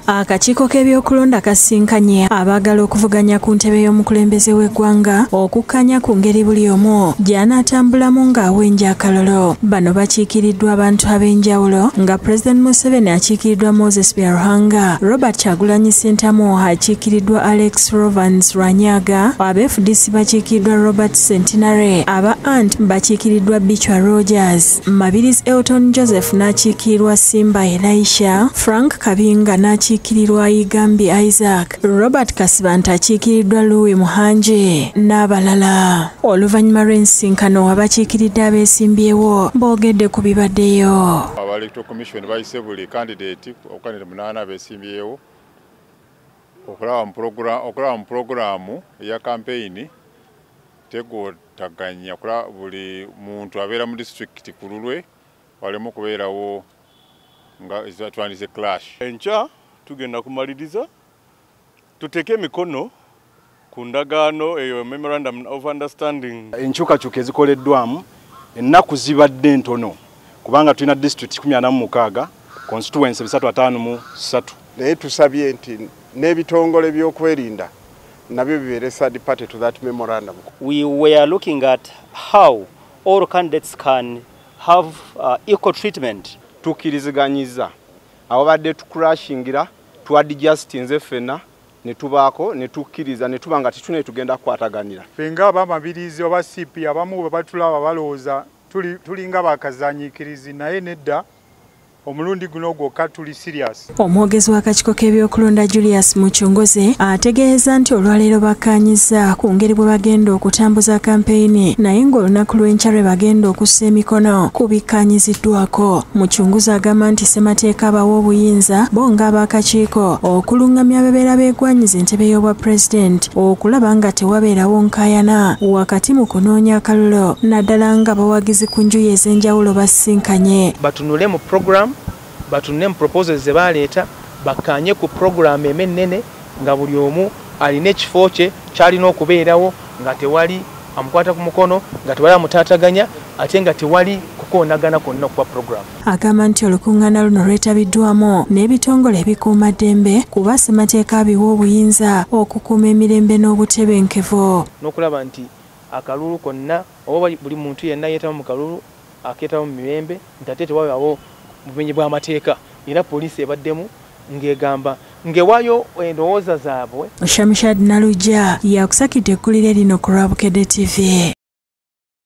Akakiiko k'ebyokulonda kasinkanye abaagala okuvuganya ku ntebe y'omukulembeze w'eggwanga okukkanya ku ngeri buli omu gy'anaatambulamu ng'awenja akalolo. Bano bakiikiriddwa abantu ab'enjawulo nga President Museveni akiikiriddwa Moses Byarhanga, Robert Kyagulanyi Ssentamu akiikiriddwa Alex Rovans Rwanyaga, aba-FDC bakiikiriddwa Robert Centenary, aba-ANT bakiikiriddwa Bichwa Rogers, Mabirizi Elton Joseph n'akiikirirwa Simba Elisha, Frank Kabinga n'akiikirirwa Igambi Isaac, Robert Kasibanta akiikirirwa Louis Muhanje n'abalala. Oluvannyuma lw'ensinkano abakiikiridde abeesimbyewo boogedde ku bibaddeyo. Electoral Commission bayise buli candidate okukandida 8 abeesimbyewo okulaba mu programu ya campaign tegootaganya kula buli muntu abeera mu district ku lulwe walemu kubeerawo nga twandize clash. Enkya tugenda kumaliriza tuteeke emikono ku ndagaano eyo memorandum of understanding. Enkyukakyuka ezikoleddwamu ennaku zibadde ntono kubanga tulina district 46 constituency 353. Naye tusabye nti n'ebitongole by'okwerinda nabyo bibeere third party to that memorandum. We were looking at how all candidates can have equal treatment. Tukiriziganyiza abadde tukrashingira twadijustinze fena ne tubaako ne tukkiriza ne tubanga titune tugenda kwataganira. Fenga abamabirizi oba CP abamu batulaba balowooza tulinga bakazanyikirizi naye nedda omulundi guno gwokka tuli serious. Omwogezi w'akakiiko k'ebyokulonda Julius Muchungoze ategeeza nti olwaleero bakkaanyiza ku ngeri bwe bagenda okutambuza kampeyini naye ng'olunaku lw'enkya lwe bagenda okussa emikono ku bikkaanyiziddwako. Muchungoze agamba nti ssemateeka abawa obuyinza bo ng'ab'akakiiko okulungamya ababeera beegwanyiza entebe y'obwa pulezidenti okulaba nga tewabeerawo nkaayana wakati mu kunoonya akalulu naddala nga bawagizi ku njuyi ez'enjawulo basinkanye. Batunule mu program batunne mu proposals ze baleeta bakkanye ku program ennene nga buli omu alina ekifo kye kyalina okubeerawo nga tewali amukwata ku mukono nga tewali amutaataganya ate nga tewali kukoonagana kwonna okuba program. Agamba nti olukuŋŋaana luno lwetabiddwamu n'ebitongole ebikuumaddembe kuba ssemateeka biwa obuyinza okukuuma emirembe n'obutebenkevu n'okulaba nti akalulu konna oba buli muntu yenna yeetamu mu kalulu akeetamu mu mirembe nti ate tewabaawo bumenyi bw'amateeka era poliisi ebaddemu ng'egamba ng'ewaayo endowooza zaabwe. Shamshad Nalujja yakusakidde eggulire lino ku Lwabukedde TV.